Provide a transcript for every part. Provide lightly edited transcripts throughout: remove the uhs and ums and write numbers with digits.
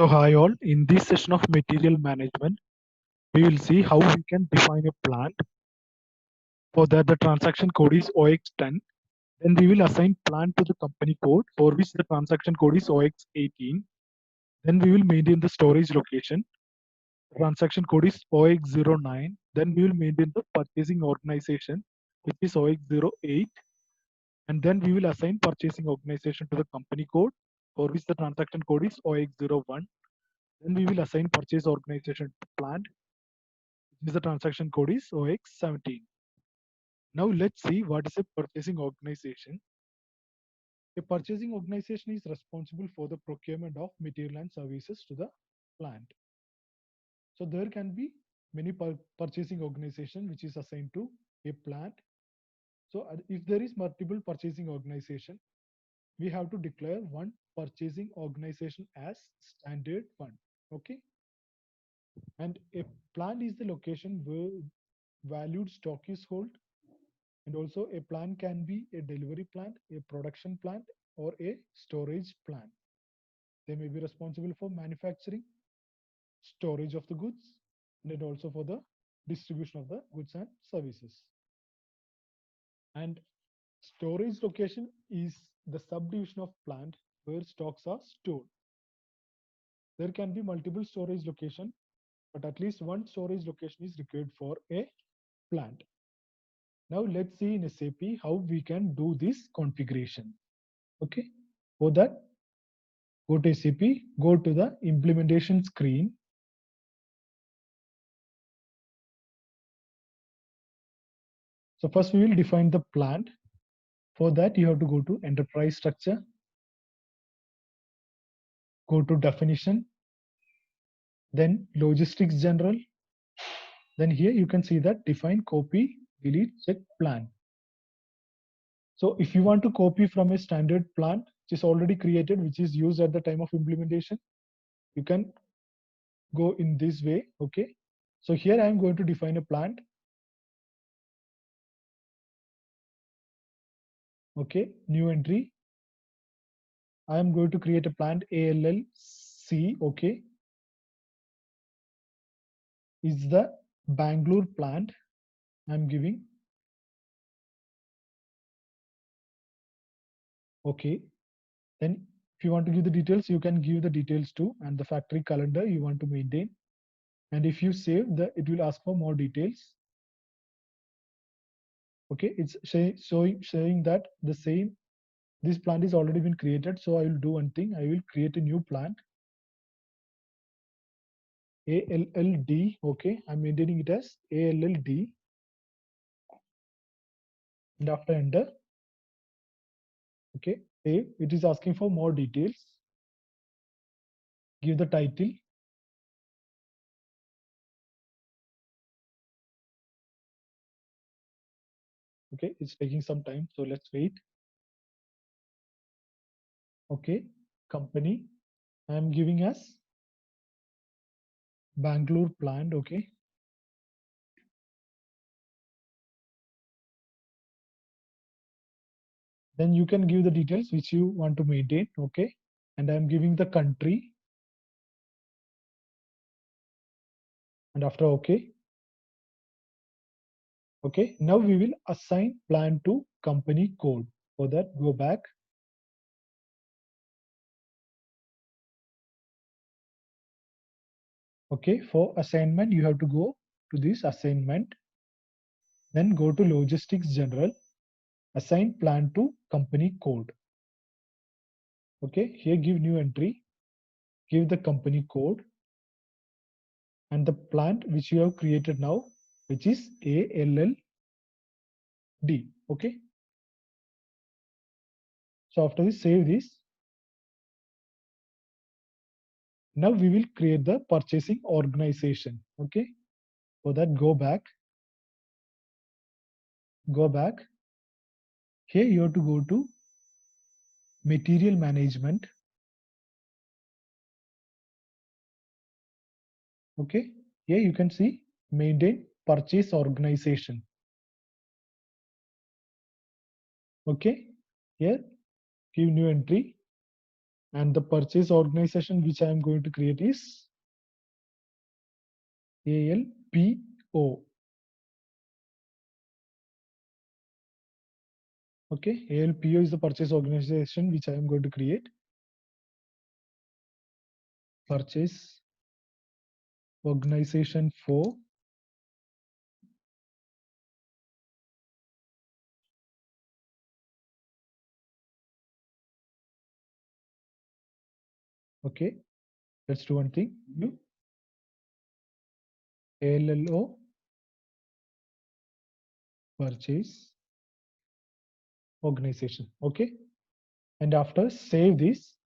So hi all, in this session of material management, we will see how we can define a plant. For that the transaction code is OX10. Then we will assign plant to the company code for which the transaction code is OX18. Then we will maintain the storage location. Transaction code is OX09. Then we will maintain the purchasing organization which is OX08. And then we will assign purchasing organization to the company code for which the transaction code is OX01. Then we will assign purchase organization to plant. The transaction code is OX17. Now let's see what is a purchasing organization. A purchasing organization is responsible for the procurement of material and services to the plant. So there can be many purchasing organization which is assigned to a plant. So if there is multiple purchasing organization, we have to declare one purchasing organization as standard one. Okay. And a plant is the location where valued stock is held. And also a plant can be a delivery plant, a production plant, or a storage plant. They may be responsible for manufacturing, storage of the goods, and then also for the distribution of the goods and services. And storage location is the subdivision of plant where stocks are stored. There can be multiple storage location, but at least one storage location is required for a plant. Now let's see in SAP how we can do this configuration. Okay, for that, go to SAP, go to the implementation screen. So first we will define the plant. For that, you have to go to enterprise structure, go to definition, then logistics general. Then here you can see that define, copy, delete, check plant. So if you want to copy from a standard plant which is already created, which is used at the time of implementation, you can go in this way. Okay. So here I am going to define a plant. Okay, new entry. I am going to create a plant ALLC. Okay, is the Bangalore plant. I'm giving. Okay, then if you want to give the details, you can give the details too, and the factory calendar you want to maintain. And if you save the, it will ask for more details. Okay, it's showing that the same, this plant is already been created. So I will do one thing. I will create a new plant. ALLD. Okay, I'm maintaining it as ALLD. And after enter, okay, save. It is asking for more details. Give the title. Okay, it's taking some time, so let's wait. Okay, company, I am giving as Bangalore plant. Okay, then you can give the details which you want to maintain. Okay, and I am giving the country, and after okay. Okay, now we will assign plant to company code. For that, go back. Okay, for assignment, you have to go to this assignment, then go to logistics general, assign plant to company code. Okay, here give new entry, give the company code, and the plant which you have created now, which is ALLD. Okay, so after this, save this. Now we will create the purchasing organization. Okay, for that, go back. Here you have to go to material management. Okay, here you can see maintain purchase organization. Okay, here give new entry, give the company code, and the plant which you have created now, which is ALLD. Okay, so after this, save this. Now we will create the purchasing organization. Okay, for that, go back. Back. Here you have to go to material management. Okay, here you can see maintain purchase organization. Okay, here you can see maintain purchase organization. Okay, give new entry, And the purchase organization which I am going to create is ALPO. Okay, ALPO is the purchase organization which I am going to create. Purchase organization for okay, let's do one thing. New ALLO purchase organization. Okay, and after save this.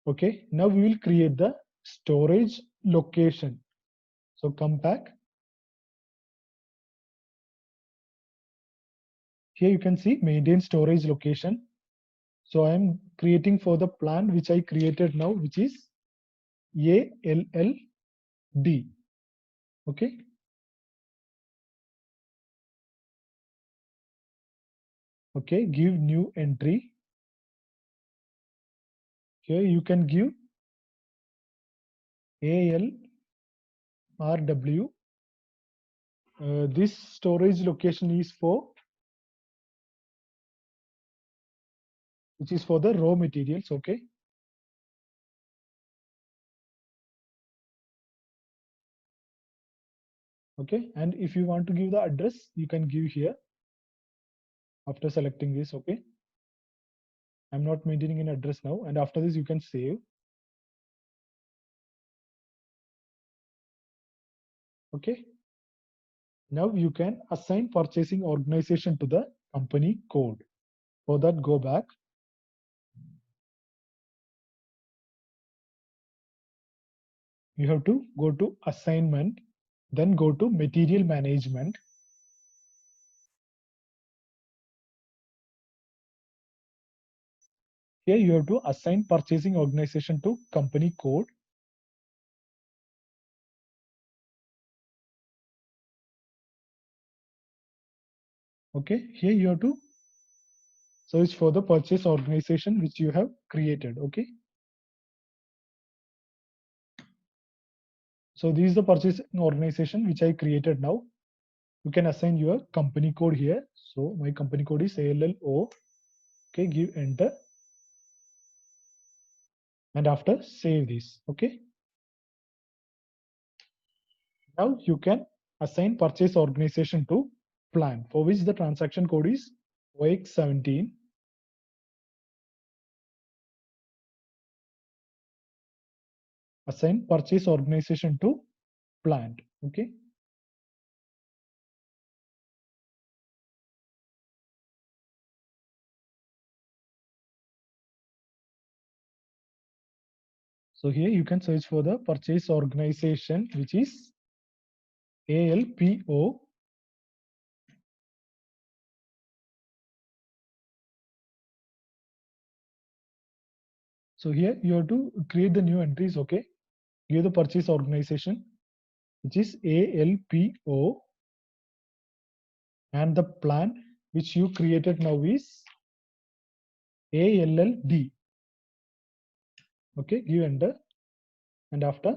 Okay, now we will create the storage location. So come back. Here you can see maintain storage location. So I am creating for the plan which I created now, which is ALLD. Okay. Okay, give new entry. Here you can give ALRW. This storage location is for, which is for the raw materials. Okay. Okay, and if you want to give the address, you can give here after selecting this. Okay, I'm not maintaining an address now, and after this you can save. Okay, now you can assign purchasing organization to the company code. For that, go back. You have to go to assignment, then go to material management. Here you have to assign purchasing organization to company code. Okay, here you have to search for the purchase organization which you have created. Okay, so this is the purchasing organization which I created now. You can assign your company code here. So my company code is ALLO. Okay, give enter. And after save this. Okay. Now you can assign purchase organization to plan, for which the transaction code is OX17. Assign purchase organization to plant. Okay. So here you can search for the purchase organization, which is ALPO. So here you have to create the new entries. Okay. Give the purchase organization, which is ALPO, and the plan which you created now is ALLD. Okay, give enter, and after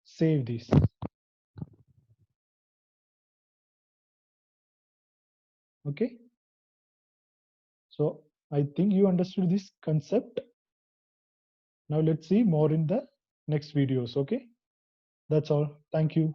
save this. Okay, so I think you understood this concept. Now let's see more in the next videos. Okay, that's all. Thank you.